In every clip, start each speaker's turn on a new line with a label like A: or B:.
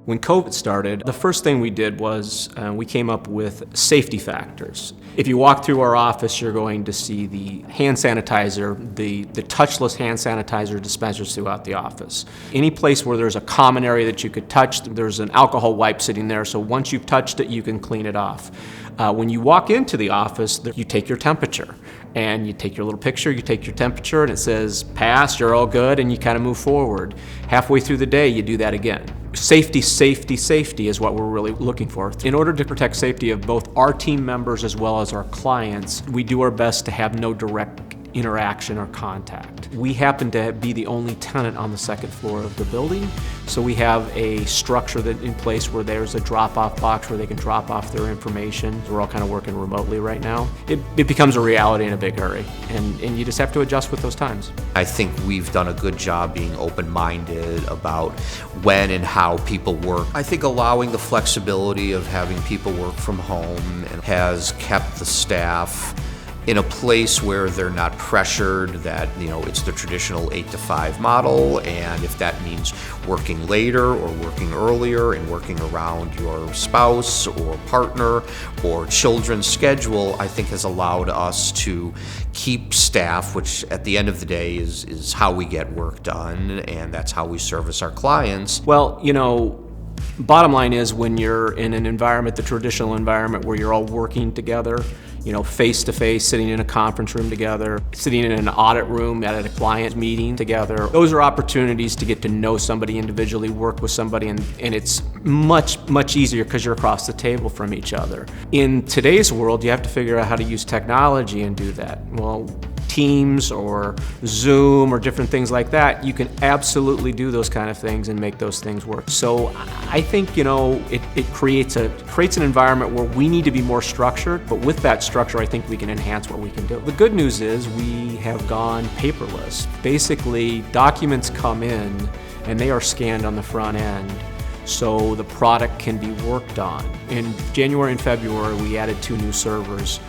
A: When COVID started, the first thing we did was we came up with safety factors. If you walk through our office, you're going to see the hand sanitizer, the touchless hand sanitizer dispensers throughout the office. Any place where there's a common area that you could touch, there's an alcohol wipe sitting there, so once you've touched it, you can clean it off. When you walk into the office, you take your temperature, and you take your little picture, you take your temperature, and it says, pass, you're all good, and you kind of move forward. Halfway through the day, you do that again. Safety, safety, safety is what we're really looking for. In order to protect safety of both our team members as well as our clients, we do our best to have no direct interaction or contact. We happen to be the only tenant on the second floor of the building, so we have a structure that in place where there's a drop-off box where they can drop off their information. We're all kind of working remotely right now. It becomes a reality in a big hurry, and you just have to adjust with those times.
B: I think we've done a good job being open-minded about when and how people work. I think allowing the flexibility of having people work from home has kept the staff in a place where they're not pressured that, it's the traditional 8 to 5 model, and if that means working later or working earlier and working around your spouse or partner or children's schedule, I think has allowed us to keep staff, which at the end of the day is how we get work done, and that's how we service our clients.
A: Well, bottom line is when you're in an environment, the traditional environment where you're all working together, face to face, sitting in a conference room together, sitting in an audit room at a client meeting together. Those are opportunities to get to know somebody individually, work with somebody, and it's much, much easier because you're across the table from each other. In today's world, you have to figure out how to use technology and do that. Well, Teams or Zoom or different things like that, you can absolutely do those kind of things and make those things work. So I think, it creates an environment where we need to be more structured, but with that structure, I think we can enhance what we can do. The good news is we have gone paperless. Basically, documents come in and they are scanned on the front end, so the product can be worked on. In January and February, we added 2 new servers,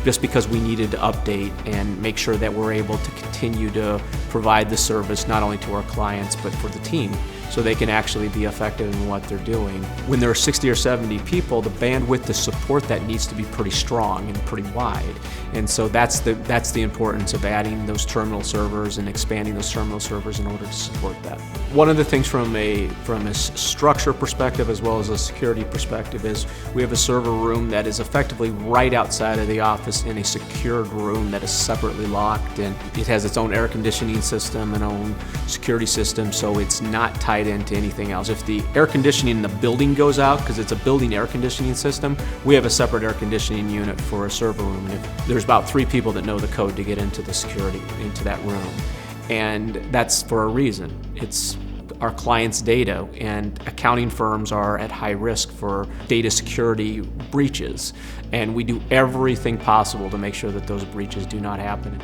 A: just because we needed to update and make sure that we're able to continue to provide the service not only to our clients but for the team, so they can actually be effective in what they're doing. When there are 60 or 70 people, the bandwidth to support that needs to be pretty strong and pretty wide. And so that's the importance of adding those terminal servers and expanding those terminal servers in order to support that. One of the things from a structure perspective as well as a security perspective is we have a server room that is effectively right outside of the office in a secured room that is separately locked, and it has its own air conditioning system and own security system, so it's not tied into anything else. If the air conditioning in the building goes out, because it's a building air conditioning system, we have a separate air conditioning unit for a server room. And there's about 3 people that know the code to get into the security, into that room. And that's for a reason. It's our clients' data, and accounting firms are at high risk for data security breaches. And we do everything possible to make sure that those breaches do not happen.